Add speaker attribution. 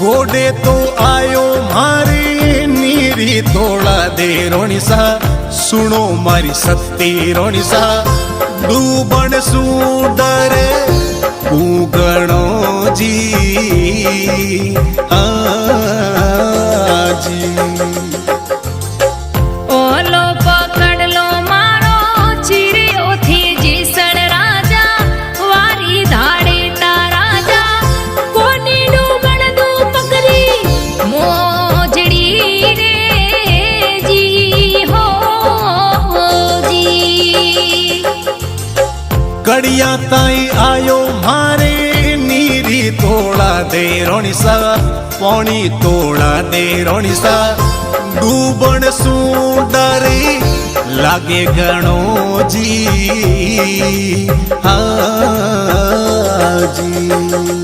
Speaker 1: गोडे तो आयो मारे नीरी तोड़ा दे रोनिसा सुनो मारी सत्ती रोनिसा डूबण सू डरे उगणो जी जी
Speaker 2: ओलो पकड़ लो मारो चिरियो थी जीसण राजा वारी धाड़े ता राजा कोनी डूबण दू पकड़ी मोजड़ी रे जी हो जी
Speaker 1: कड़िया ताई आयो मारे नीरी तोड़ा दे रोनिसा पौनी तोड़ा दे रोनिसा डूबण सू डरे लागे गणो जी हाँ जी।